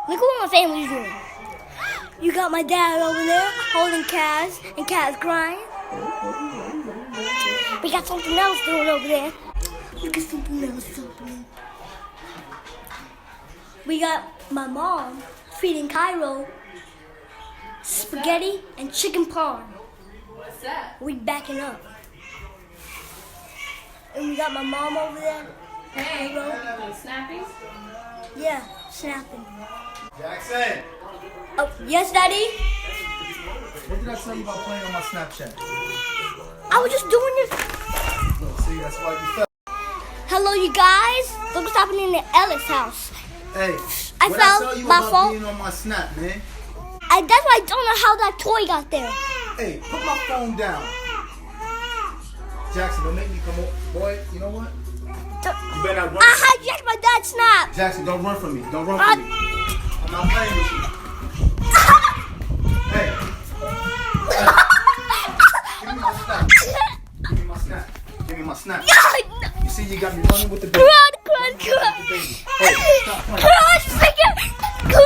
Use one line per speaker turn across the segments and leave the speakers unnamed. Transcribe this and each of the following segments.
Look what my family's doing. You got my dad over there holding Kaz, and Kaz crying. We got something else doing over there. Look at something else happening. We got my mom feeding Cairo spaghetti and chicken parm.
What's that?
We backing up. And we got my mom over there.
Hey, snapping?
Yeah, snapping.
Jackson!
Oh, yes, Daddy?
What did I tell you about playing on my Snapchat?
I was just doing this.
Look, see, that's why you fell.
Hello, you guys. Look what's happening in the Ellis house.
Hey,
I
what
found
I tell you
my
about
phone.
being on my Snap, man?
That's why I don't know how that toy got there.
Hey, put my phone down. Jackson, don't make me come over. Boy, you know what? You better not run.
I hijacked my dad's snap.
Jackson, don't run from me. Don't run from me. I'm not playing with you. Hey. Give me my snap. Give me my snap. Give me my snap. You see, you got me running with the baby.
Crud.
Hey, stop playing.
Crud.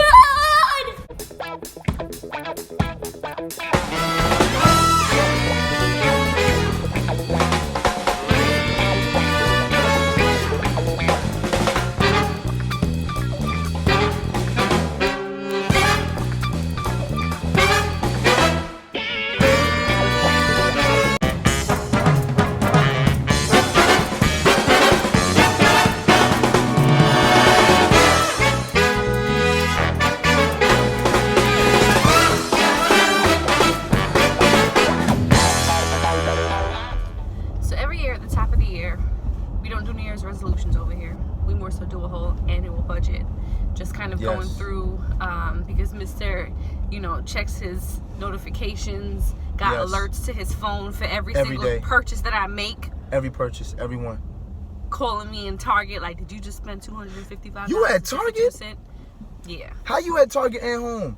Resolutions over here. We more so do a whole annual budget, just kind of going through because Mr. checks his notifications, got alerts to his phone for every single
day.
Purchase that I make.
Every purchase, everyone.
Calling me in Target, like, did you just spend $255?
You at Target?
Yeah.
How you at Target and home?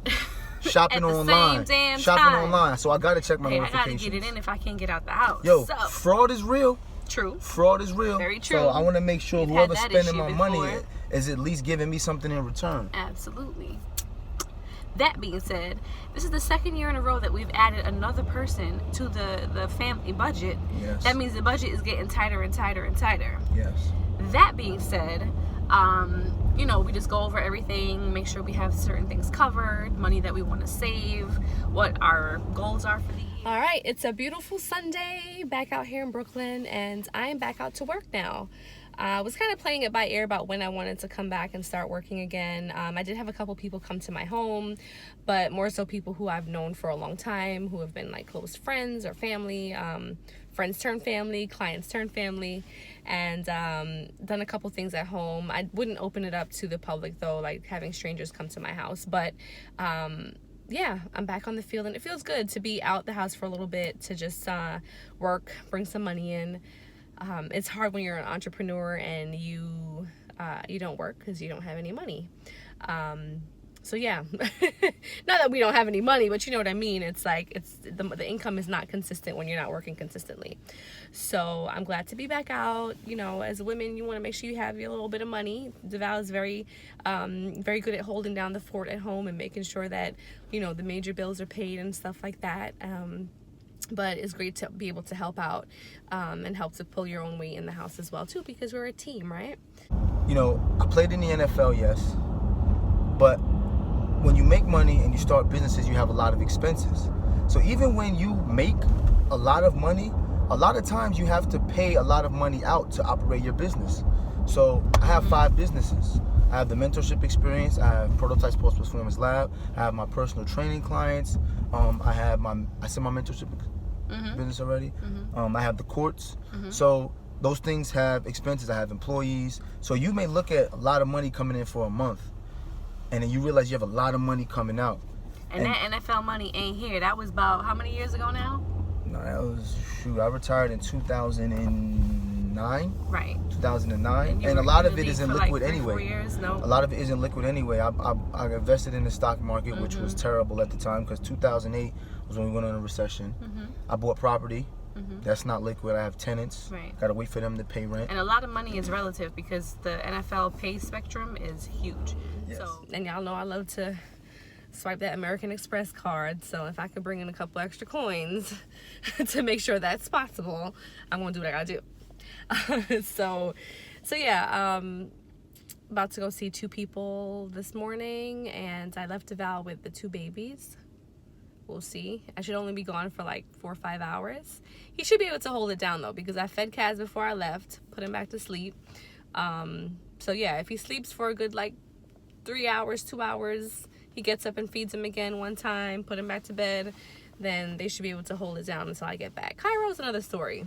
Shopping online. Shopping online. So I gotta check my notifications.
I gotta get it in if I can't get out the house.
Yo, fraud is real.
True.
Fraud is real.
Very true.
So I want to make sure whoever's spending my money is at least giving me something in return.
Absolutely. That being said, this is the second year in a row that we've added another person to the family budget.
Yes.
That means the budget is getting tighter and tighter and tighter.
Yes.
That being said, we just go over everything, make sure we have certain things covered, money that we want to save, what our goals are for the year. All right, it's a beautiful Sunday back out here in Brooklyn, and I am back out to work now. I was kind of playing it by ear about when I wanted to come back and start working again. I did have a couple people come to my home, but more so people who I've known for a long time, who have been like close friends or family, friends turn family, clients turn family, and done a couple things at home. I wouldn't open it up to the public though, like having strangers come to my house, but yeah, I'm back on the field, and it feels good to be out the house for a little bit, to just work, bring some money in. It's hard when you're an entrepreneur and you don't work because you don't have any money. So yeah, not that we don't have any money, but you know what I mean. It's like the income is not consistent when you're not working consistently. So I'm glad to be back out. As women, you want to make sure you have your little bit of money. Devale is very good at holding down the fort at home and making sure that the major bills are paid and stuff like that. But it's great to be able to help out and help to pull your own weight in the house as well too, because we're a team, right?
I played in the NFL, yes, but when you make money and you start businesses, you have a lot of expenses. So even when you make a lot of money, a lot of times you have to pay a lot of money out to operate your business. So I have 5 businesses. I have the mentorship experience. I have Prototype Sports Performance Lab. I have my personal training clients. I said my mentorship business already. I have the courts. So those things have expenses. I have employees. So you may look at a lot of money coming in for a month, and then you realize you have a lot of money coming out.
And that NFL money ain't here. That was about how many years ago now?
No, that was, I retired in 2009.
Right.
2009. And a lot of it isn't liquid
like 3,
anyway.
4 years? No.
A lot of it isn't liquid anyway. I invested in the stock market, which was terrible at the time, because 2008 was when we went on a recession. I bought property That's not liquid. I have tenants.
Right.
Got to wait for them to pay rent.
And a lot of money is relative because the NFL pay spectrum is huge.
Yes.
So, and y'all know I love to swipe that American Express card. So if I could bring in a couple extra coins to make sure that's possible, I'm gonna do what I gotta do. So yeah, about to go see 2 people this morning, and I left Devale with the 2 babies. We'll see. I should only be gone for like 4 or 5 hours. He should be able to hold it down though, because I fed Kaz before I left, put him back to sleep. So yeah, if he sleeps for a good like 3 hours, 2 hours, he gets up and feeds him again one time, put him back to bed, then they should be able to hold it down until I get back. Cairo's another story.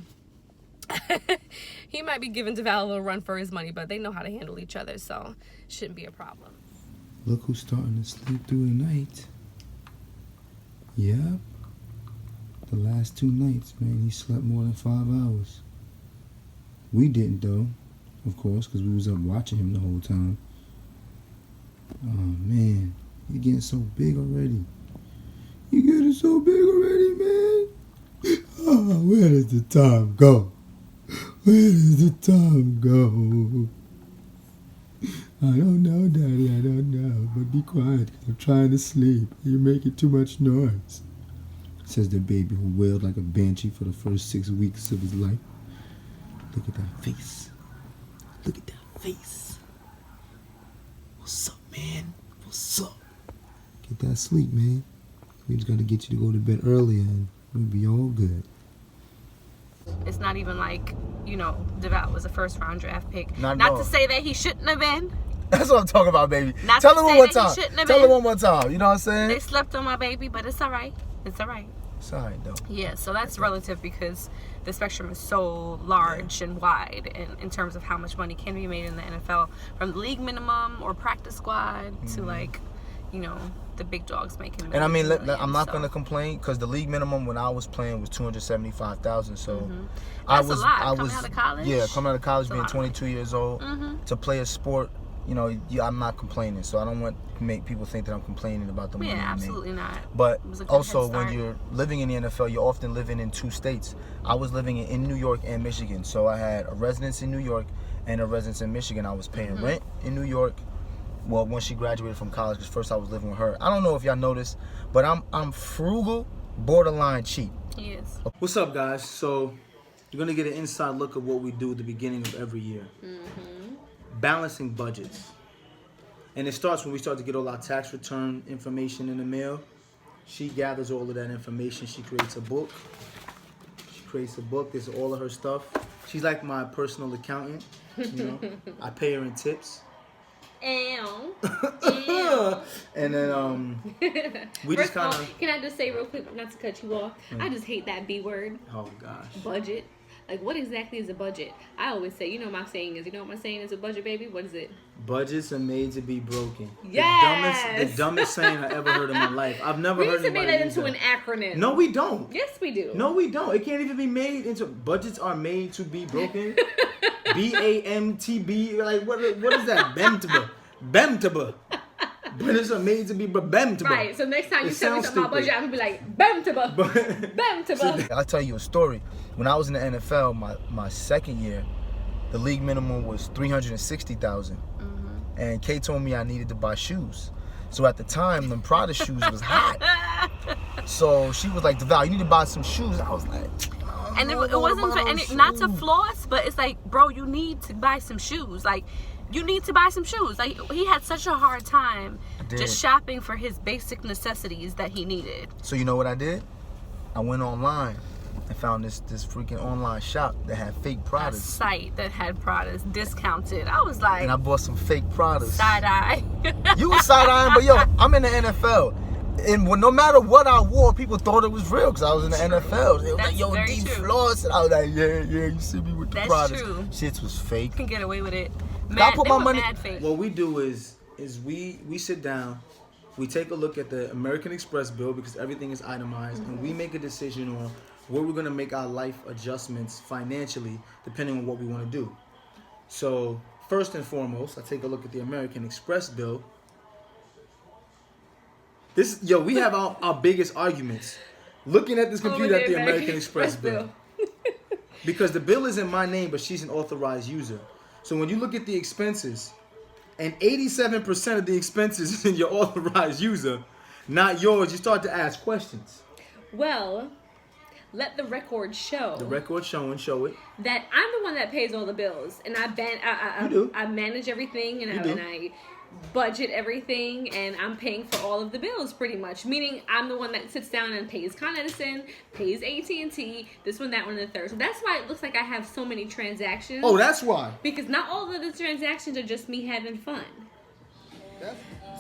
He might be giving Devale a little run for his money, but they know how to handle each other, so shouldn't be a problem.
Look who's starting to sleep through the night. Yep. The last 2 nights, man, he slept more than 5 hours. We didn't, though, of course, because we was up watching him the whole time. Oh, man. You're getting so big already. You're getting so big already, man. Oh, where does the time go? Where does the time go? I don't know, Daddy, I don't know. But be quiet, because I'm trying to sleep. You're making too much noise. Says the baby who wailed like a banshee for the first 6 weeks of his life. Look at that face. Look at that face. What's up, man? What's up? Get that sleep, man. We just gotta get you to go to bed earlier and we'll be all good.
It's not even like, you know, Devale was a first-round draft pick.
Not
to say that he shouldn't have been.
That's what I'm talking about, baby.
Not
Tell
to
him
say
one more
that he
time.
shouldn't have
Tell
been.
him one more time. You know what I'm saying?
They slept on my baby, but it's all right. It's all right.
It's all right, though.
Yeah, so that's relative because the spectrum is so large and wide in terms of how much money can be made in the NFL, from the league minimum or practice squad to, like, you know, the big dogs making.
And I mean,
millions,
I'm not
so.
gonna complain because the league minimum when I was playing was $275,000. So
That's a lot. Coming out of college?
Yeah, coming out of college,
That's a
being
lot of
22 years old, to play a sport. You know, I'm not complaining. So I don't want to make people think that I'm complaining about the money.
Yeah,
I make.
absolutely not.
But
It was a good
also,
head
when
start.
you're living in the NFL, you're often living in 2 states. I was living in New York and Michigan, so I had a residence in New York and a residence in Michigan. I was paying rent in New York. Well, when she graduated from college, because first I was living with her. I don't know if y'all noticed, but I'm frugal, borderline cheap.
He is.
What's up, guys? So you're gonna get an inside look at what we do at the beginning of every year. Balancing budgets. And it starts when we start to get all our tax return information in the mail. She gathers all of that information. She creates a book. This is all of her stuff. She's like my personal accountant. You know, I pay her in tips.
Ew.
And then we just
First of all,
kind of.
can I just say real quick, not to cut you off, I just hate that B word,
Oh gosh.
budget. Like, what exactly is a budget? I always say, you know what my saying is, a budget, baby? What is it?
Budgets are made to be broken.
Yes!
The dumbest saying I ever heard in my life. I've never
We
heard
need to make
anybody
that
use
into
that.
an acronym.
No, we don't.
Yes, we do.
No, we don't. It can't even be made into. Budgets are made to be broken. BAMTB. Like what is that? Bemtaba. Budgets are made to be bemtaba.
Right, so next time you
It
tell me
sounds
something about budget,
stupid.
I'm going to be like, Bemtaba. Bemtaba.
I'll tell you a story. When I was in the NFL, my second year, the league minimum was $360,000, and Kay told me I needed to buy shoes. So at the time, them Prada shoes was hot. So she was like, "Devale, you need to buy some shoes." I was like,
And it wasn't for any, not to floss, but it's like, bro, you need to buy some shoes. Like, you need to buy some shoes. Like, he had such a hard time just shopping for his basic necessities that he needed.
So you know what I did? I went online and found this freaking online shop that had fake
A
Pradas.
site that had Pradas discounted. I was like,
And I bought some fake Pradas.
side eye.
You was side-eyeing, but yo, I'm in the NFL. And no matter what I wore, people thought it was real because I was in the NFL. They was
That's
like, yo,
very
deep
true.
floss. And I was like, yeah, you see me with the
That's
Pradas.
true.
Shit was fake.
Can get away with it.
I put
They
my
were
money.
mad fake.
What we do is we sit down, we take a look at the American Express bill because everything is itemized, and we make a decision on where we're gonna make our life adjustments financially depending on what we want to do. So first and foremost, I take a look at the American Express bill. We have our biggest arguments looking at this computer at the American Express bill. Because the bill is in my name, but she's an authorized user. So when you look at the expenses, and 87% of the expenses is in your authorized user, not yours, you start to ask questions.
Well, let the record show.
The record show it.
That I'm the one that pays all the bills, and I manage everything, and I budget everything, and I'm paying for all of the bills pretty much. Meaning I'm the one that sits down and pays Con Edison, pays AT&T, this one, that one, and the third. So that's why it looks like I have so many transactions.
Oh, that's why.
Because not all of the transactions are just me having fun.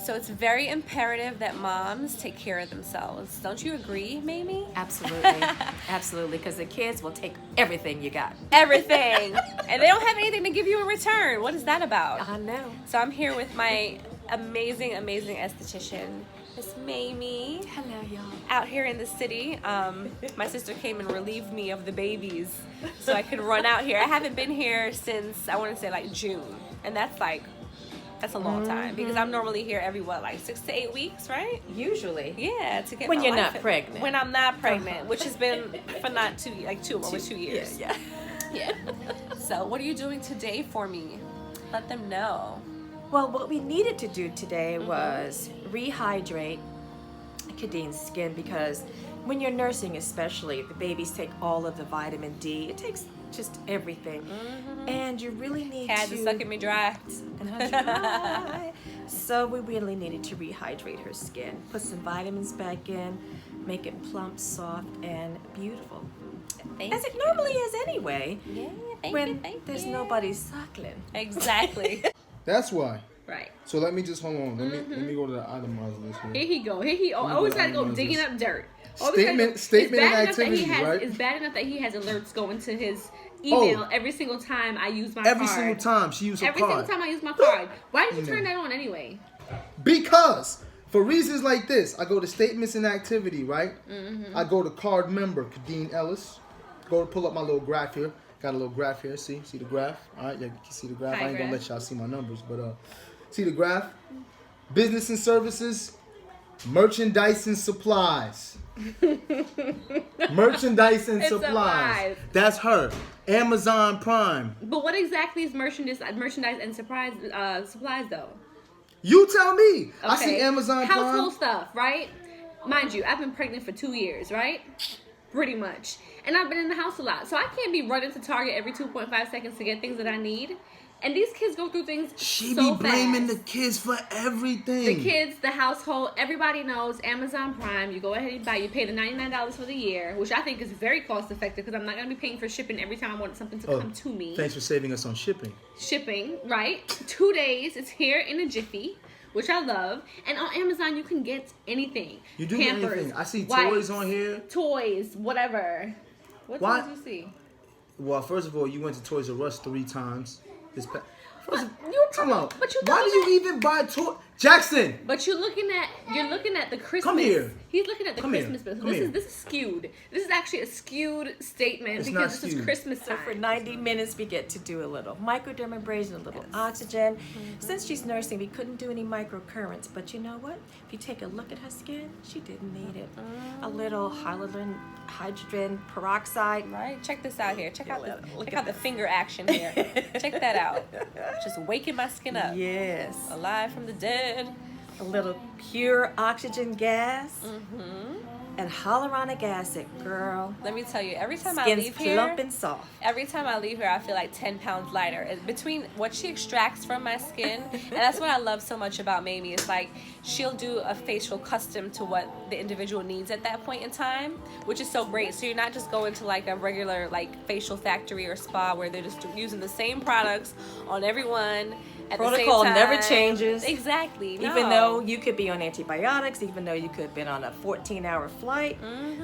So it's very imperative that moms take care of themselves. Don't you agree, Mamie?
Absolutely. Absolutely, because the kids will take everything you got.
Everything. And they don't have anything to give you in return. What is that about?
I know.
So I'm here with my amazing esthetician, Miss Mamie.
Hello, y'all.
Out here in the city. My sister came and relieved me of the babies so I could run out here. I haven't been here since, I want to say, like June. And that's a long time, because I'm normally here every 6 to 8 weeks, right?
Usually.
Yeah, to get
When
my
you're
life
not pregnant.
When I'm not pregnant, which has been for not over 2 years.
Yeah.
So what are you doing today for me? Let them know.
Well, what we needed to do today was rehydrate Khadeen's skin, because when you're nursing, especially, the babies take all of the vitamin D. It takes just everything. And you really need
Had to suck at me dry.
So we really needed to rehydrate her skin, put some vitamins back in, make it plump, soft, and beautiful. As it normally is anyway.
Yeah,
when there's nobody suckling.
Exactly.
That's why.
Right.
So let me just hold on. Let me go to the itemized list here.
Here he go. Always gotta go digging up dirt.
Statement and activities, right?
It's bad enough that he has alerts going to his email every single time I use my card.
Every single time she used her
Every
card.
single time I use my card. Why did you turn that on anyway?
Because for reasons like this, I go to statements and activity, right? I go to card member, Khadeen Ellis. Go to pull up my little graph here. Got a little graph here. See the graph? All right, you can see the graph. I ain't gonna let y'all see my numbers, but see the graph? Business and services, merchandise and supplies. Merchandise and supplies. That's her. Amazon Prime.
But what exactly is merchandise and supplies though?
You tell me.
Okay.
I see Amazon Prime.
Household stuff, right? Mind you, I've been pregnant for 2 years, right? Pretty much. And I've been in the house a lot. So I can't be running to Target every 2.5 seconds to get things that I need. And these kids go through things
She
so
be blaming
fast.
the kids for everything.
The kids, the household, everybody knows Amazon Prime. You go ahead and buy. You pay the $99 for the year, which I think is very cost effective because I'm not going to be paying for shipping every time I want something to come to me.
Thanks for saving us on shipping.
Shipping, right? 2 days. It's here in a jiffy, which I love. And on Amazon, you can get anything.
You do
Pampers,
get anything. I see
wipes,
toys on here.
Toys, whatever. What
Why-
toys do you see?
Well, first of all, you went to Toys R Us 3 times.
Come
on.
But
Why do you even buy toys? Jackson!
But you're looking at the Christmas.
Come here.
He's looking at the
Come here.
Christmas business.
Come here.
This is skewed. This is actually a skewed statement
It's
because
not
this
skewed.
is Christmas
So
time.
for 90 minutes, we get to do a little microdermabrasion, a little oxygen. Since she's nursing, we couldn't do any microcurrents. But you know what? If you take a look at her skin, she didn't need it. A little hydrogen peroxide.
Right? Check this out here. Check out the finger action here. Check that out. Just waking my skin up.
Yes.
Alive from the dead.
A little pure oxygen gas. And hyaluronic acid, girl.
Let me tell you, every time I
Skin's
leave here,
plump and soft.
every time I leave here, I feel like 10 pounds lighter. Between what she extracts from my skin, and that's what I love so much about Mamie. It's like she'll do a facial custom to what the individual needs at that point in time, which is so great. So you're not just going to like a regular like facial factory or spa where they're just using the same products on everyone. At
Protocol
the same
never
time.
changes.
Exactly.
Even though you could be on antibiotics, even though you could have been on a 14-hour flight,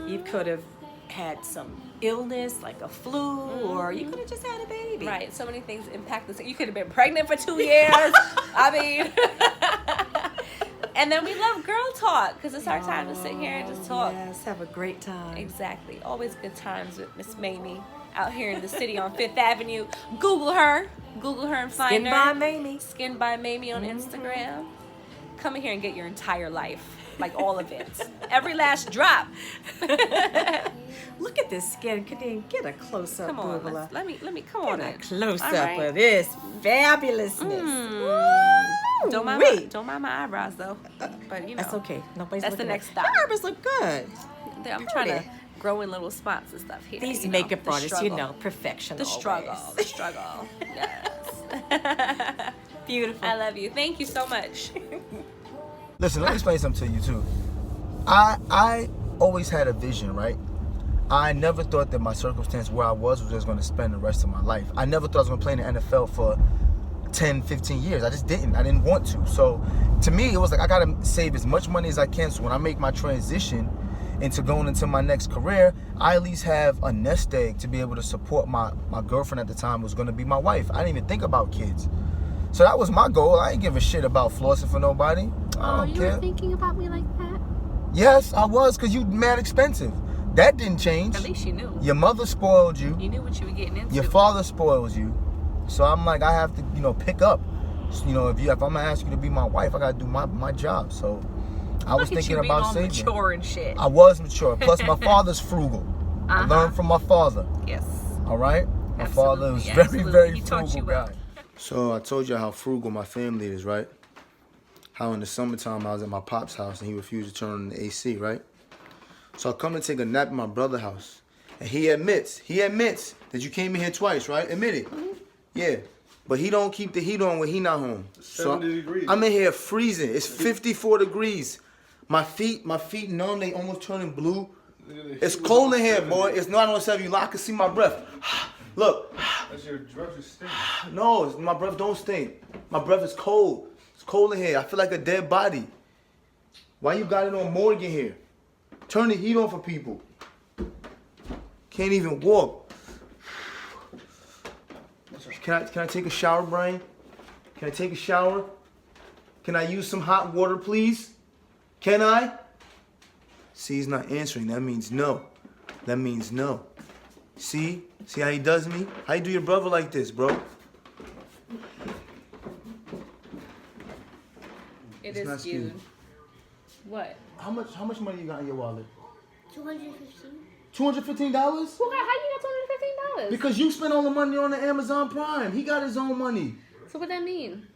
you could have had some illness like a flu, or you could have just had a baby.
Right, so many things impact this. You could have been pregnant for 2 years. I mean, and then we love girl talk because it's our time to sit here and just talk.
Yes, have a great time.
Exactly, always good times with Miss Mamie out here in the city on 5th Avenue. Google her and find
Skin
her.
by Mamie.
Skin by Mamie on Instagram. Come in here and get your entire life. like all of it, every last drop.
Look at this skin, Khadeen. Get a close up,
Come on,
Bubala.
let me come on.
Get a close
All
up
right.
of this fabulousness.
Don't mind
Wait.
my eyebrows though. But you know,
That's okay. Nobody's
that's the
looking
next
at
stop.
Your eyebrows look good.
I'm trying to grow in little spots and stuff here.
These
you know,
makeup
the
artists,
struggle.
you know, perfection.
The struggle.
always.
The struggle. Yes.
Beautiful.
I love you. Thank you so much.
Listen, let me explain something to you too. I always had a vision, right? I never thought that my circumstance where I was just going to spend the rest of my life. I never thought I was going to play in the NFL for 10, 15 years. I just didn't. I didn't want to. So to me, it was like I got to save as much money as I can so when I make my transition into going into my next career, I at least have a nest egg to be able to support my girlfriend at the time was going to be my wife. I didn't even think about kids. So that was my goal. I ain't give a shit about flossing for nobody. I don't
you
care.
were thinking about me like that?
Yes, I was, because you mad expensive. That didn't change.
At least you knew.
Your mother spoiled you.
You knew what you were getting into.
Your father spoils you. So I'm like, I have to, pick up. So, if I'm gonna ask you to be my wife, I gotta do my job. So I was
Look at
thinking
you being
about
all
saving.
mature and shit.
I was mature. Plus my father's frugal. I learned from my father.
Yes.
All right? My father was
Absolutely.
very
He taught
frugal
you well.
guy. So I told you how frugal my family is, right? How in the summertime I was at my pop's house and he refused to turn on the AC, right? So I come to take a nap at my brother's house. And he admits that you came in here twice, right? Admit it. Yeah. But he don't keep the heat on when he not home.
70 degrees.
I'm in here freezing. It's 54 degrees. My feet numb, they almost turning blue. It's cold in here, boy. It's not on 7. I can see my breath. Look.
That's your breath is stink.
No, my breath don't stink. My breath is cold. It's cold in here. I feel like a dead body. Why you got it on Morgan here? Turn the heat on for people. Can't even walk. Can I take a shower, Brian? Can I take a shower? Can I use some hot water, please? Can I? See, he's not answering. That means no. That means no. See? See how he does me? How you do your brother like this, bro?
It
It's not
is skewed.
skewed.
What?
How much money you got in your wallet?
215.
$215?
How you got $215?
Because you spent all the money on the Amazon Prime. He got his own money.
So what that mean?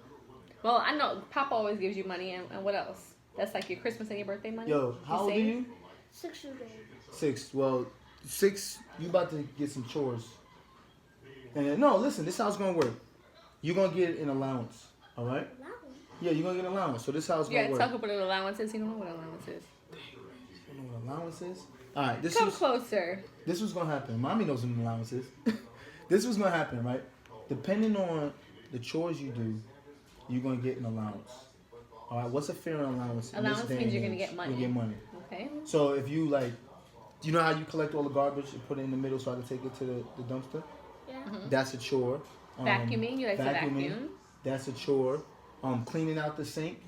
Well, I know Papa always gives you money, and what else? That's like your Christmas and your birthday money?
Yo, how old are
save?
you?
6 years old.
6. Well, 6, you about to get some chores. And then, no, listen, this is how it's going to work. You're going to get an allowance, all right? Yeah, you're going to get an allowance. So this is how it's going
Yeah,
to work.
tell her what an allowance is. You don't know what allowance is.
You know what allowance is? All right,
Come closer.
This was going to happen. Mommy knows what an allowance is. This was going to happen, right? Depending on the chores you do, you're going to get an allowance. All right, what's a fair allowance? in this
Allowance
day
means
and
you're gonna
age?
get money.
You get money.
Okay.
So if you you know how you collect all the garbage and put it in the middle so I can take it to the dumpster?
Yeah.
That's a chore.
Vacuuming, you like to vacuum.
That's a chore. Cleaning out the sink.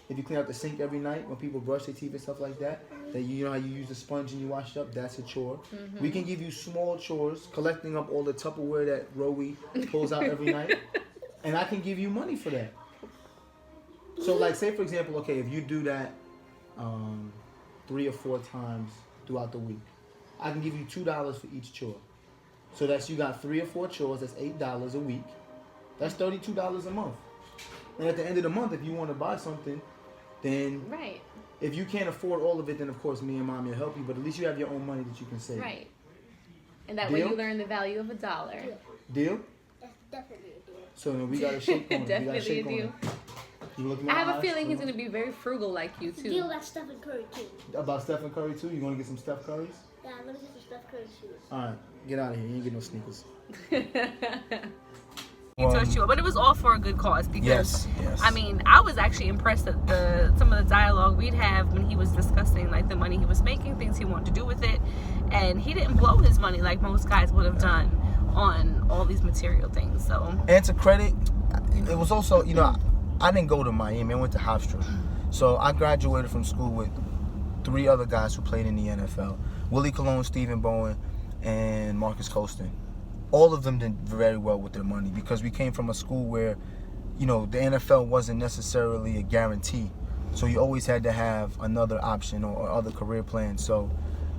If you clean out the sink every night when people brush their teeth and stuff like that, then you know how you use the sponge and you wash it up, that's a chore. We can give you small chores, collecting up all the Tupperware that Rowie pulls out every night, and I can give you money for that. So like say for example, okay, if you do that 3 or 4 times throughout the week, I can give you $2 for each chore. So that's you got 3 or 4 chores, that's $8 a week. That's $32 a month. And at the end of the month, if you want to buy something, then
Right.
if you can't afford all of it, then of course me and Mommy will help you. But at least you have your own money that you can save.
Right. And that way
Deal?
you learn the value of $1.
Deal?
That's definitely a deal.
So then we got to shake on it. We got to
Definitely a
shake on
deal.
it. You look in
I
my
have a
eyes,
feeling he's
look
gonna be very frugal like you too.
Deal that Stephen Curry too.
about Stephen Curry too. You gonna get some Steph Currys?
Yeah, I'm gonna get some Steph Curry shoes.
All right, get out of here. You ain't get no sneakers.
He taught you, but it was all for a good cause because
Yes.
I mean, I was actually impressed at some of the dialogue we'd have when he was discussing like the money he was making, things he wanted to do with it, and he didn't blow his money like most guys would have done on all these material things. So
And to credit, it was also, I didn't go to Miami. I went to Hofstra. So I graduated from school with 3 other guys who played in the NFL. Willie Colon, Stephen Bowen, and Marcus Colston. All of them did very well with their money because we came from a school where, the NFL wasn't necessarily a guarantee. So you always had to have another option or other career plans. So,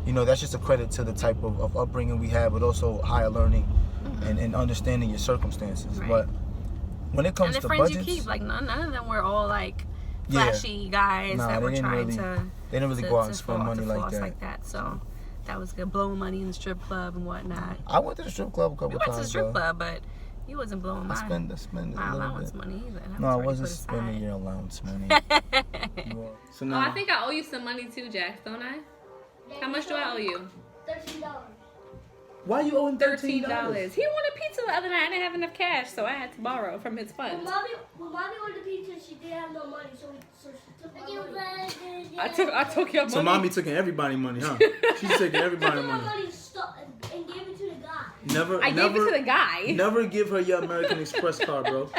you know, that's just a credit to the type of upbringing we had, but also higher learning and understanding your circumstances.
Right.
But when it comes
and the
to
friends
budgets,
you keep, like none of them were all like flashy guys that were trying to.
They didn't really go out and spend money like
that. So that was good, blowing money in the strip club and whatnot.
I went to the strip club a couple times.
You went to the strip club, but you wasn't blowing
I spend
my
a little
allowance
bit.
money either.
No, I wasn't spending your allowance money. So now,
I think I owe you some money too, Jax, don't I? How much do I owe you?
$13.
why you owing $13?
He wanted pizza the other night. I didn't have enough cash, so I had to borrow from his
When
funds.
mommy ordered pizza, she didn't have no money, so she took my money.
I took your money.
So mommy taking everybody money, huh? She's taking everybody
I took my
money.
money and gave it to the guy.
I gave it to the guy.
Never give her your American Express card, bro.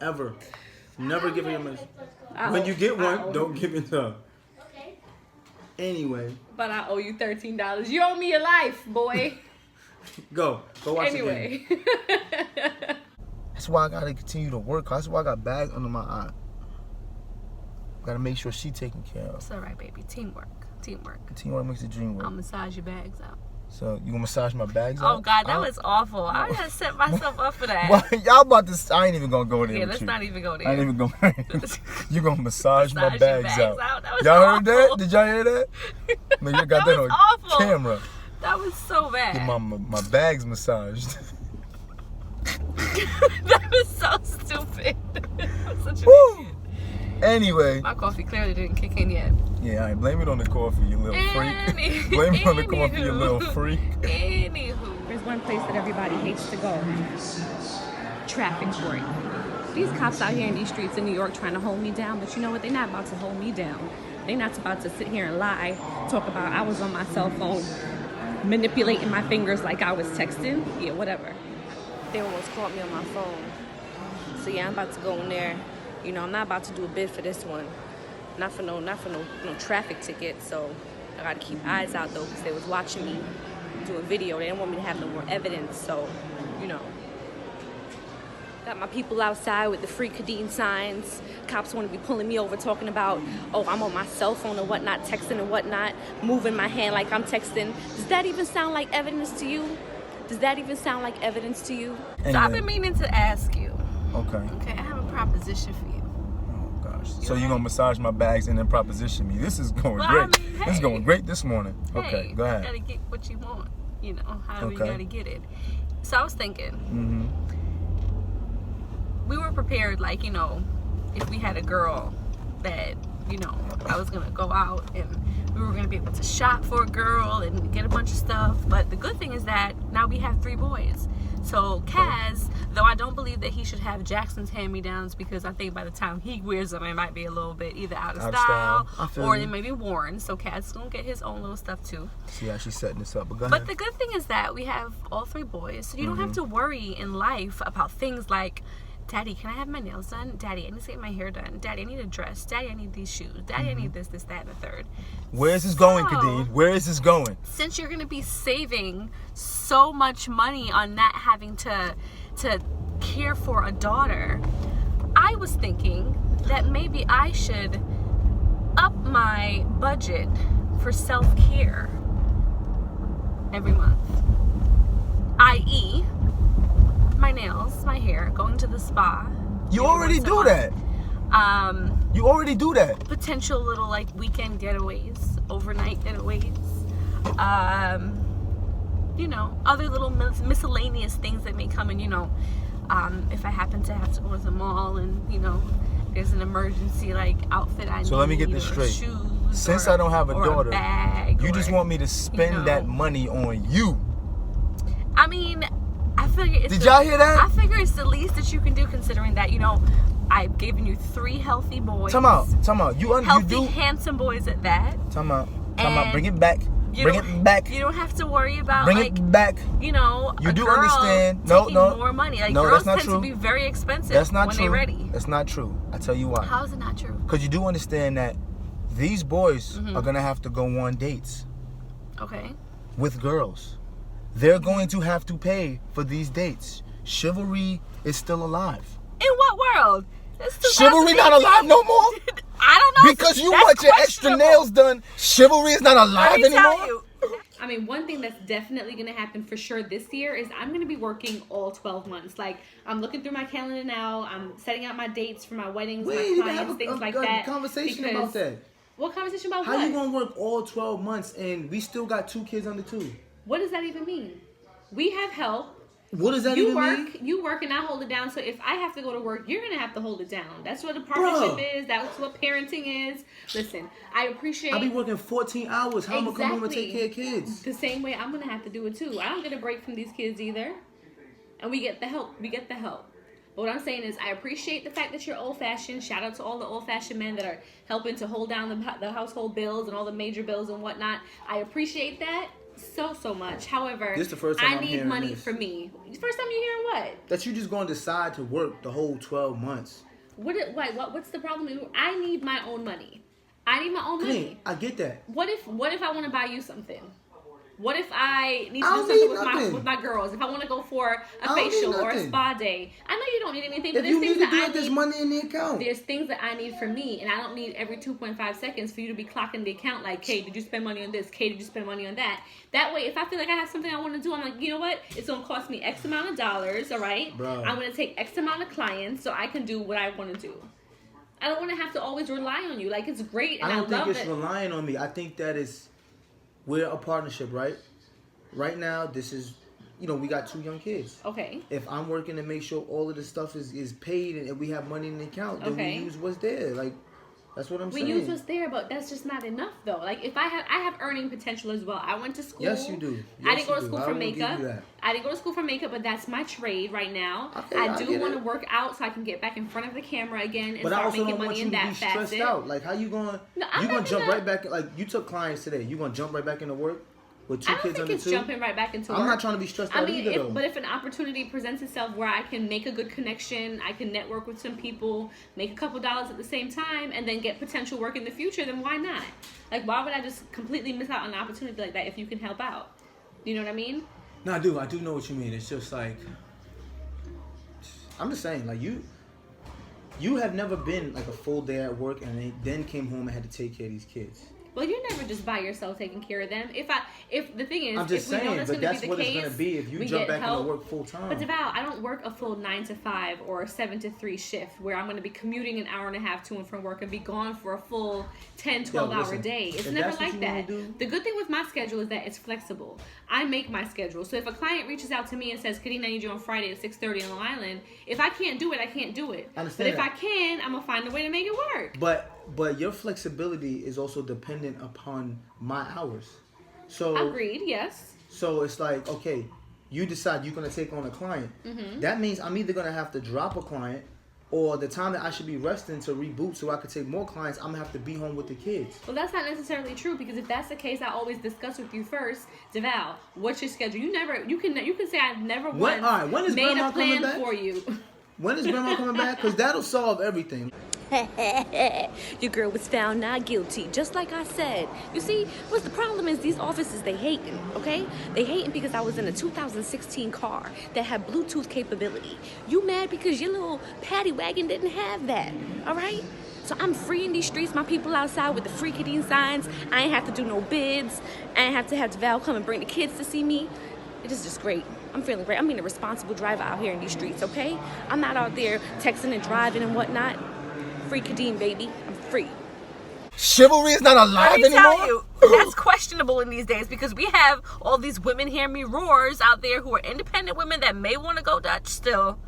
Ever. Never give her your American. When you get one, don't give it to her.
Okay.
Anyway,
But I owe you $13. You owe me your life, boy.
go watch the game.
Anyway.
That's why I gotta continue to work. That's why I got bags under my eye. Gotta make sure she taken care of.
It's all right, baby. Teamwork.
Teamwork makes the dream work.
I'll massage your bags out.
So you gonna massage my bags?
Oh
out?
God, that was awful. I gotta set myself up for that.
Well, y'all about to? I ain't even gonna go there.
Yeah,
with
let's
you.
not even go there.
I ain't even gonna. You gonna massage my
Massage
bags
your
out?
bags out? That was
Y'all heard
awful.
that? Did y'all hear that? Man, you got that
was
on
awful.
camera.
That was so bad.
Get my bags massaged.
That was so stupid. I'm such a
Woo!
idiot.
Anyway,
My coffee clearly didn't kick in yet.
yeah, I blame it on the coffee, you little freak. Blame it on the coffee, you little freak.
Anywho,
There's one place that everybody hates to go. Traffic court. These cops out here in these streets in New York trying to hold me down, but you know what? They're not about to hold me down. They're not about to sit here and lie, talk about I was on my cell phone manipulating my fingers like I was texting. Yeah, whatever. They almost caught me on my phone. So yeah, I'm about to go in there. You know, I'm not about to do a bid for this one. Not for no traffic ticket. So I gotta keep eyes out though, because they was watching me do a video. They didn't want me to have no more evidence. So, you know. Got my people outside with the free Khadeen signs. Cops want to be pulling me over talking about, oh, I'm on my cell phone and whatnot, texting and whatnot, moving my hand like I'm texting. Does that even sound like evidence to you? Does that even sound like evidence to you?
so I've been meaning to ask you.
Okay.
Okay, I have a proposition for you.
Oh gosh. So you gonna massage my bags and then proposition me? This is going great.
I mean,
This is
hey.
going great this morning. Okay,
Hey,
go ahead.
You gotta get what you want. You know, however you
Okay.
gotta get it. So I was thinking,
Mm-hmm.
we were prepared, like, you know, if we had a girl that, you know, I was gonna go out and we were gonna be able to shop for a girl and get a bunch of stuff. But the good thing is that now we have 3 boys. So Kaz, though I don't believe that he should have Jackson's hand-me-downs, because I think by the time he wears them, it might be a little bit either out of style
I feel
or
you.
it may be worn. So Kaz is gonna get his own little stuff too.
See how she's setting this up. But go
But
ahead.
the good thing is that we have all 3 boys, so you don't
Mm-hmm.
have to worry in life about things like, Daddy, can I have my nails done? Daddy, I need to get my hair done. Daddy, I need a dress. Daddy, I need these shoes. Daddy, I need this, that, and the third.
Where is this going,
So-
Khadeen? Where is this going?
Since you're gonna be saving so much money on not having to care for a daughter, I was thinking that maybe I should up my budget for self-care every month. I.e., my nails, my hair, going to the spa.
You
maybe
already
once a
do
month.
that. You already do that.
Potential little like weekend getaways, overnight getaways, you know, other little miscellaneous things that may come in, you know, if I happen to have to go to the mall and, you know, there's an emergency like outfit I need.
So let me get this
or
straight.
Shoes,
Since
or
I don't have a
or
daughter,
bag,
you
or,
just want me to spend
know.
that money on you.
I mean, I figure it's
Did y'all hear that?
I figure it's the least that you can do, considering that, you know, I've given you 3 healthy boys.
Time out.
Healthy,
You do.
handsome boys at that.
Time out.
And
Bring it back.
You
Bring
don't-
it back.
You don't have to worry about
Bring
like,
it back.
you know,
You
a
do
girl
understand.
taking
No.
more money. Like,
No,
girls
that's not
tend
true.
to be very expensive
That's not
when
true.
they're ready.
That's not true. I tell you why.
How is it not true?
Because you do understand that these boys
Mm-hmm.
are gonna have to go on dates
Okay.
with girls. They're going to have to pay for these dates. Chivalry is still alive.
In what world? It's
Chivalry not alive no more?
I don't know.
Because you
That's
want your extra
questionable.
nails done, chivalry is not alive
Let me tell
anymore?
you.
I mean, one thing that's definitely going to happen for sure this year is I'm going to be working all 12 months. Like, I'm looking through my calendar now. I'm setting out my dates for my weddings,
We
my
ain't even
clients,
have
things like
a
that.
conversation
because-
about that.
What conversation about
How
what?
you gonna work all 12 months and we still got 2 kids under 2?
What does that even mean? We have help.
What does that
You
even
work,
mean?
you work, and I hold it down. So if I have to go to work, you're gonna have to hold it down. That's what a partnership is. That's what parenting is. Listen, I appreciate.
I be working 14 hours. How am I come home and take care of kids?
The same way I'm gonna have to do it too. I don't get a break from these kids either, and we get the help. We get the help. But what I'm saying is, I appreciate the fact that you're old-fashioned. Shout out to all the old-fashioned men that are helping to hold down the household bills and all the major bills and whatnot. I appreciate that so much. However,
This the first time
I
I'm
need
hearing
money
this.
for me. First time you hearing what?
That you just gonna decide to work the whole 12 months.
What's the problem? I need my own money. I need my own money.
Clean, I get that.
What if I want to buy you something? What if I need to
I
do
don't
something
need
with
nothing.
my girls? If I want to go for a
I don't need
facial or a
nothing.
spa day, I know you don't need anything. But
If you
there's
need
things
to
that
do
I
it, there's
need.
money in the account.
There's things that I need for me, and I don't need every 2.5 seconds for you to be clocking the account like, Kay, did you spend money on this? Kay, did you spend money on that? That way, if I feel like I have something I want to do, I'm like, you know what? It's going to cost me X amount of dollars, all right?
Bro.
I'm going to take X amount of clients so I can do what I want to do. I don't want to have to always rely on you. Like, it's great, and
I don't think
love
it's
it.
relying on me. I think that we're a partnership, right? Right now, this is, we got 2 young kids.
Okay.
If I'm working to make sure all of the stuff is paid and we have money in the account, then
Okay.
we use what's there. Like, that's what I'm
We
saying.
use what's there, but that's just not enough, though. Like, if I have earning potential as well. I went to school.
Yes, you do.
I
Yes,
didn't go to
you do.
school
I
for
will give you
makeup.
that.
I didn't go to school for makeup, but that's my trade right now.
Okay,
I
I
do
get
want to
it.
work out so I can get back in front of the camera again and
But I
start
also
making
don't want
money
you
in
to be
that
stressed
facet.
out. Like, how you going?
No, I'm
You
not
gonna jump
gonna-
right back? Like, you took clients today. You gonna jump right back into work with 2
I don't
kids
think
under
it's
2?
jumping right back into work.
I'm not trying to be stressed out either, though.
But if an opportunity presents itself where I can make a good connection, I can network with some people, make a couple dollars at the same time, and then get potential work in the future, then why not? Like, why would I just completely miss out on an opportunity like that if you can help out? You know what I mean?
No, I do know what you mean. It's just like, I'm just saying, like, you have never been like a full day at work and then came home and had to take care of these kids.
Well, you're never just by yourself taking care of them. If the thing is,
I'm just
if we know
saying,
that's
but
going to
that's
be the
what
case,
it's gonna be if you
we
jump
get
back
help.
into work full time.
But Devale, I don't work a full 9 to 5 or 7 to 3 shift where I'm going to be commuting an hour and a half to and from work and be gone for a full 10, 12 hour
listen,
day. It's
if
never
that's what
like
you wanna
that.
do-
The good thing with my schedule is that it's flexible. I make my schedule. So if a client reaches out to me and says, Khadeen, I need you on Friday at 6:30 on Long Island, if I can't do it, I can't do it.
I understand
But if
that.
I can, I'm going to find a way to make it work.
But your flexibility is also dependent upon my hours. So
Agreed, yes.
So it's like, okay, you decide you're gonna take on a client.
Mm-hmm.
That means I'm either gonna have to drop a client, or the time that I should be resting to reboot so I could take more clients, I'm gonna have to be home with the kids.
Well, that's not necessarily true because if that's the case, I always discuss with you first, Devale, what's your schedule? You can say I've never
When-
once
all right, when is
made
Grandma
a plan
coming back?
for you.
When is Grandma coming back? Because that'll solve everything.
Your girl was found not guilty, just like I said. You see, what's the problem is these officers, they hating, okay? They hating because I was in a 2016 car that had Bluetooth capability. You mad because your little paddy wagon didn't have that, all right? So I'm free in these streets, my people outside with the free Khadeen signs. I ain't have to do no bids. I ain't have to have Devale come and bring the kids to see me. It is just great. I'm feeling great. I'm being a responsible driver out here in these streets, okay? I'm not out there texting and driving and whatnot. Free Khadeen, baby. I'm free.
Chivalry is not alive
Let me
anymore.
tell you, that's questionable in these days because we have all these women hear me roars out there who are independent women that may want to go Dutch still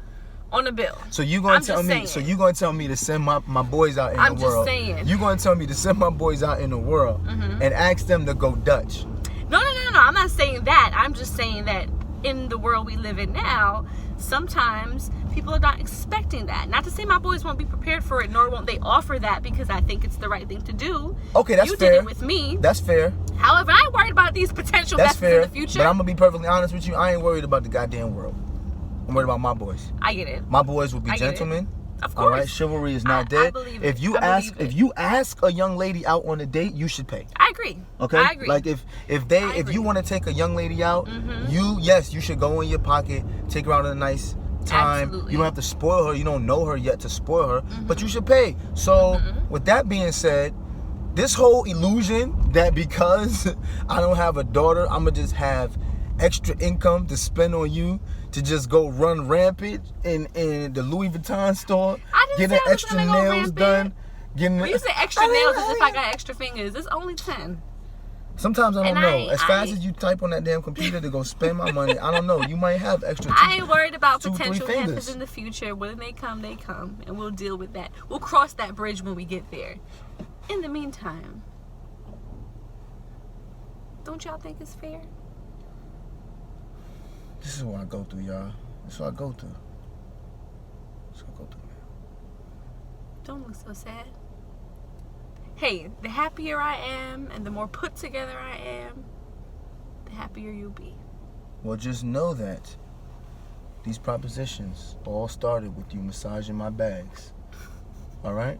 on the bill.
So you gonna
I'm
tell
just
me?
saying.
So you gonna tell me to send my boys out in
I'm
the
just
world?
saying.
You gonna tell me to send my boys out in the world and ask them to go Dutch?
No. I'm not saying that. I'm just saying that in the world we live in now, sometimes people are not expecting that. Not to say my boys won't be prepared for it, nor won't they offer that because I think it's the right thing to do.
Okay, that's
you
fair.
did it with me.
That's fair.
However, I ain't worried about these potential
That's
messes
fair.
in the future.
But I'm gonna be perfectly honest with you. I ain't worried about the goddamn world. I'm worried about my boys.
I get it.
My boys will be
I get it.
gentlemen.
Of
All
course.
right, chivalry is not
I
dead.
believe it.
If you
I
ask,
believe it.
if you ask a young lady out on a date, you should pay.
I agree.
Okay.
I agree.
Like if
I agree.
you want to take a young lady out, you should go in your pocket, take her out on a nice time.
Absolutely.
You don't have to spoil her. You don't know her yet to spoil her, but you should pay. So with that being said, this whole illusion that because I don't have a daughter, I'm going to just have extra income to spend on you to just go run rampant in the Louis Vuitton store, getting extra nails done.
When you say extra nails, as if I got extra fingers. It's only 10.
Sometimes I don't know. As fast as you type on that damn computer to go spend my money, I don't know. You might have extra.
I ain't worried about
2-3
potential
fingers
hampers in the future. When they come, and we'll deal with that. We'll cross that bridge when we get there. In the meantime, don't y'all think it's fair?
This is what I go through, y'all. This is what I go through. This is what I go through, man.
Don't look so sad. Hey, the happier I am and the more put together I am, the happier you'll be.
Well, just know that these propositions all started with you massaging my bags. All right?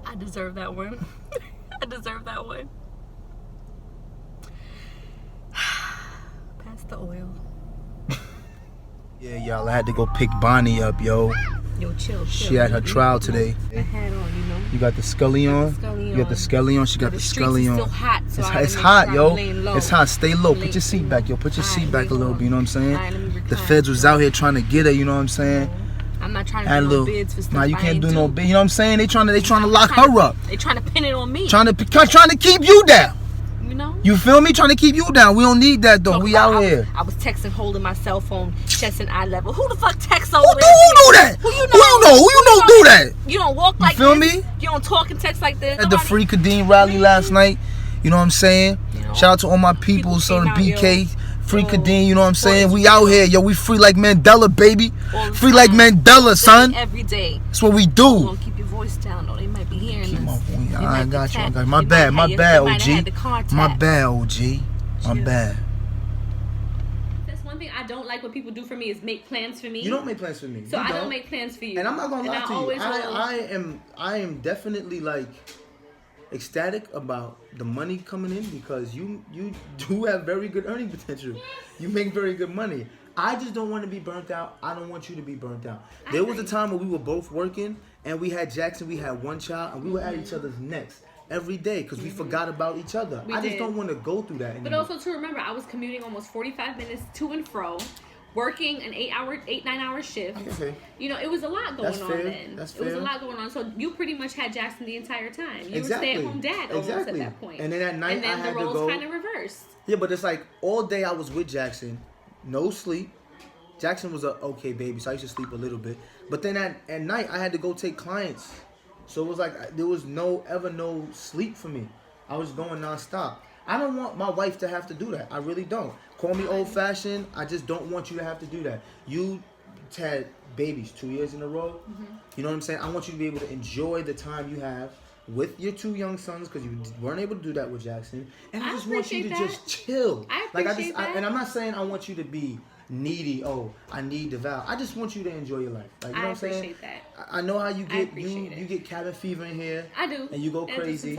I deserve that one. I deserve that one. Pass the oil.
Yeah, y'all, I had to go pick Bonnie up, yo.
Yo, chill.
She had her trial today.
The hat on, you know.
You got the scully on? You got the scully on? She got the scully on.
Still hot, so
It's hot, yo. It's hot. Stay low. Put your seat back, yo. Put your seat back a little bit, you know what I'm saying? The feds was out here trying to get her, you know what I'm saying?
I'm not trying to do no bids for stuff.
Nah, you can't do no bid. You know what I'm saying? They trying to lock her up.
They trying to pin it on me.
Trying to keep you down.
You know?
You feel me? Trying to keep you down. We don't need that though. We out here.
I was texting, holding my cell phone, chest and eye level. Who the fuck texts over
Who do that?
Who you know?
Who you know do that?
You don't walk like
this. You feel me?
You don't talk and text like this.
At the free Khadeen Rally last night. You know what I'm saying? Shout out to all my people, son BK. Free Khadeen, you know what I'm saying? We out here, yo. We free like Mandela, baby. Free like Mandela, son.
Every day.
That's what we do.
Don't keep your voice down, though. They might be hearing
Keep
this.
my voice. I got you. My bad, OG. My bad, OG. My bad.
That's one thing I don't like what people do for me is make plans for me.
You don't make plans for me.
So I don't make plans for you.
And I'm not gonna lie to you. I am definitely like ecstatic about the money coming in because you do have very good earning potential. You make very good money. I just don't want to be burnt out. I don't want you to be burnt out. There was a time when we were both working and we had Jackson, we had one child, and we were at each other's necks every day because we forgot about each other. I just don't want to go through that anymore.
But also to remember, I was commuting almost 45 minutes to and fro, working an 8-9-hour shift.
Okay.
You know, it was a lot going on then.
That's
fair. It was a lot going on. So you pretty much had Jackson the entire time. You were stay-at-home dad almost at that point.
And then at night,
and then
I had
the roles
to go.
kind of reversed.
Yeah, but it's like all day I was with Jackson, no sleep. Jackson was a okay baby, so I used to sleep a little bit. But then at night, I had to go take clients. So it was like there was no sleep for me. I was going nonstop. I don't want my wife to have to do that. I really don't. Call me old-fashioned. I just don't want you to have to do that. You had babies 2 years in a row. You know what I'm saying? I want you to be able to enjoy the time you have with your two young sons because you weren't able to do that with Jackson. And I just want you to just chill.
I appreciate that.
And I'm not saying I want you to be needy. Oh, I need Devale. I just want you to enjoy your life. Like, you know what I'm saying?
I appreciate that.
I know how you get you get cabin fever in here.
I do.
And you go crazy.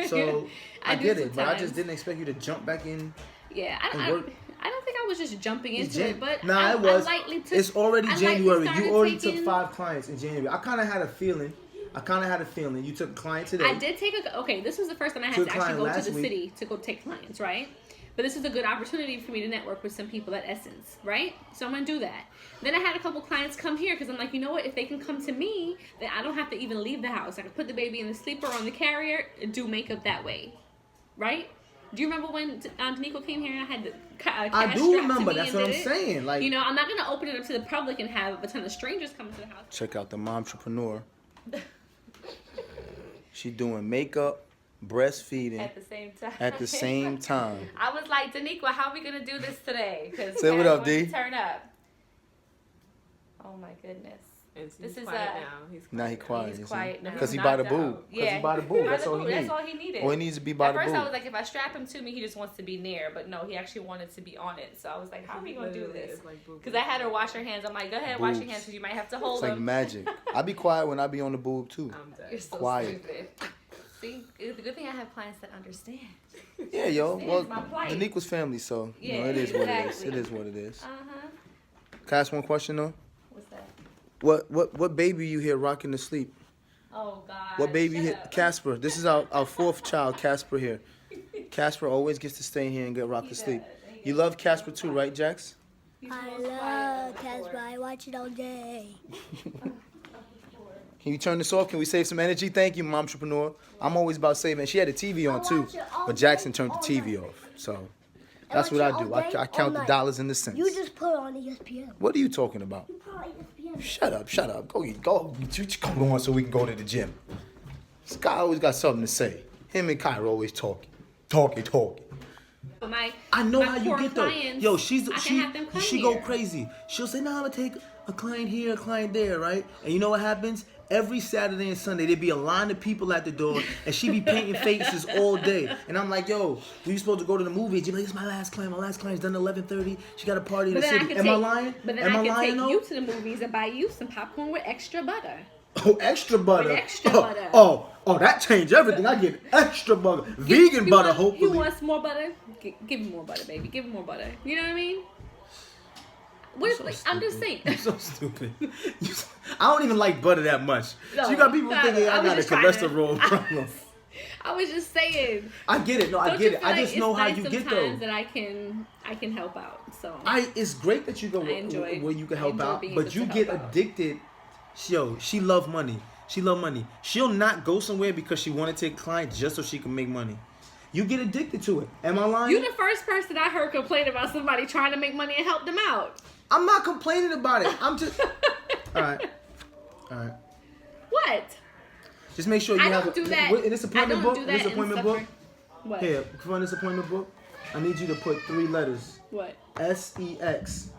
So I get it, but I just didn't expect you to jump back in.
Yeah, I don't think I was just jumping into it, but
it was. It's already January. You already took 5 clients in January. I kind of had a feeling. You took a client today.
I did take this was the first time I had to actually go to the city to go take clients, right? But this is a good opportunity for me to network with some people at Essence, right? So I'm going to do that. Then I had a couple clients come here because I'm like, you know what? If they can come to me, then I don't have to even leave the house. I can put the baby in the sleeper on the carrier and do makeup that way, right? Do you remember when Danico came here and I had the cash
I do remember. That's what I'm saying. Like,
you know, I'm not going to open it up to the public and have a ton of strangers come to the house.
Check out the momtrepreneur. She doing makeup, breastfeeding
at the same time.
I
was like, Danico, how are we gonna do this today?
Say what up, D.
Turn up. Oh my goodness.
This is quiet now.
He's quiet.
He's quiet now.
Because he by the boob.
Yeah.
That's all he needs.
That's all he needed.
All he needs to be by the boob.
At first I was like, if I strap him to me, he just wants to be near. But no, he actually wanted to be on it. So I was like, how are we going to do this? Because I had her wash her hands. I'm like, go ahead, wash your hands because you might have to hold them.
It's like magic. I be quiet when I be on the boob too.
You're so
quiet.
stupid.
See, it's a good thing I have clients that understand.
Yeah, yo. Well,
my plight.
Danique was family, so you know,
Yeah,
it is what it is.
exactly.
It is what it is.
Uh-huh.
Can I ask one question though?
What's that?
What baby you hear rocking to sleep?
Oh, God.
What baby
Shut
hit
up.
Casper? This is our fourth child, Casper here. Casper always gets to stay here and get rocked to sleep. You love Casper too, right, Jax?
I love Casper. I watch it all day.
Can you turn this off? Can we save some energy? Thank you, Momtrepreneur. I'm always about saving. She had the TV on too, but Jackson turned the TV off. So that's what I do. I count the dollars and the cents.
You just put on ESPN.
What are you talking about?
Put on ESPN.
Shut up. Go. Come on so we can go to the gym. This guy always got something to say. Him and Kyra always talking.
But
I know
my
how you
core
get though.
clients,
Yo,
I can have them come
she
here.
go crazy. She'll say, "Nah, I'm gonna take a client here, a client there, right?" And you know what happens? Every Saturday and Sunday, there'd be a line of people at the door, and she be painting faces all day. And I'm like, "Yo, we supposed to go to the movies?" She'd be like, "It's my last client. My last client's done at 11:30. She got a party in the city." Am I lying?
But then
Am
I
I
can
lying
take
though?
you to the movies and buy you some popcorn with extra butter.
Oh, extra butter.
With extra butter.
Oh, that changed everything. I get extra butter. Vegan butter, hopefully.
You want some more butter? Give me more butter, baby. Give me more butter. You know what I mean? I'm just saying.
You're so stupid. I don't even like butter that much.
No,
So you got people thinking I
was
got a
just trying to-
cholesterol problem.
I was just saying.
I get it. No, I
Don't
get
you
it.
feel
I
like
just
it's
know how
nice
you get
sometimes
though.
that I can help out. So
It's great that you go
I enjoy-
where you can
I
help
enjoy
out,
being
but
able
you
to
get
help out.
addicted. Yo, she love money. She'll not go somewhere because she want to take clients just so she can make money. You get addicted to it. Am I lying?
you the first person I heard complain about somebody trying to make money and help them out.
I'm not complaining about it. I'm just. All right.
What?
Just make sure you
I
have
don't do that.
in this appointment
I don't
book.
do that
This
in
appointment book.
suffer- What?
Here, from this appointment book, I need you to put 3 letters.
What?
SEX.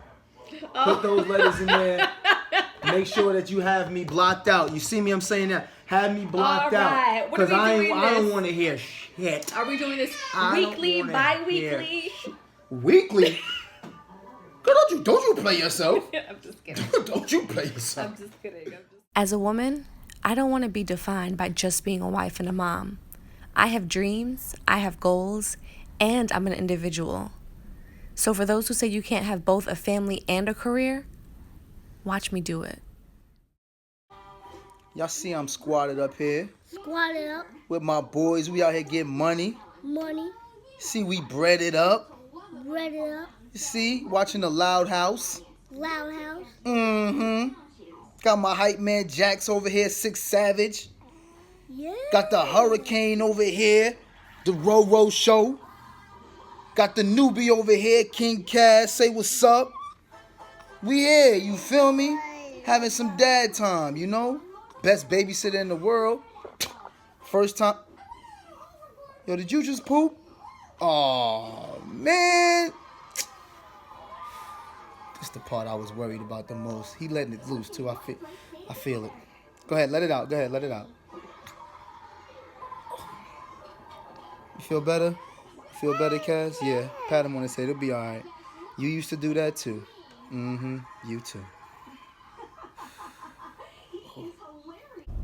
Oh.
Put those letters in there. Make sure that you have me blocked out. You see me? I'm saying that. Have me blocked
All
out.
right. What are we doing
I don't
this?
want to hear shit.
Are we doing this
I don't
weekly,
wanna
bi-weekly?
hear Weekly? Girl, don't you play yourself.
I'm just kidding.
Don't you play yourself.
I'm just kidding.
As a woman, I don't want to be defined by just being a wife and a mom. I have dreams, I have goals, and I'm an individual. So for those who say you can't have both a family and a career, watch me do it.
Y'all see I'm squatted up here
Squat it up.
with my boys. We out here getting money.
Money.
See, we bread it up.
Bread it up.
You see, watching the Loud House.
Loud house.
Mm-hmm. Got my hype man Jax over here, 6 Savage.
Yeah.
Got the Hurricane over here, the Roro Show. Got the newbie over here, King Cass. Say what's up. We here, you feel me? Having some dad time, you know? Best babysitter in the world. First time. Yo, did you just poop? Oh man. This is the part I was worried about the most. He letting it loose too. I feel it. Go ahead, let it out. You feel better? Feel better, Cass? Yeah. Pat him on his head. It'll be all right. You used to do that too. Mm-hmm. You too.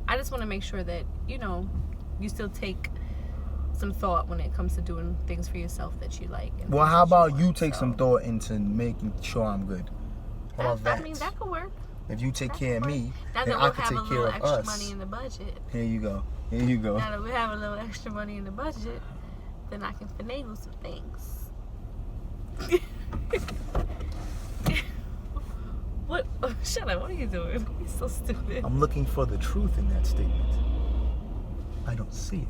I just want to make sure that, you know, you still take some thought when it comes to doing things for yourself that you like. And
Well,
things
how
that
about you
want,
take
so.
some thought into making sure I'm good? How about that?
I mean, that could work.
If you take care of me,
Now
then
that
I
we'll
can
have a
take care
little
of
extra
us.
money in the budget.
Here you go.
Now that we have a little extra money in the budget, then I can finagle some things. What? Shut up. What are you doing? You're so stupid.
I'm looking for the truth in that statement. I don't see it.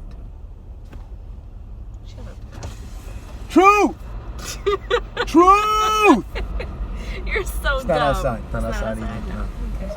Shut up.
Truth! Truth!
You're so
It's
dumb.
not outside. It's not
It's
outside either.
no.
No.
Okay.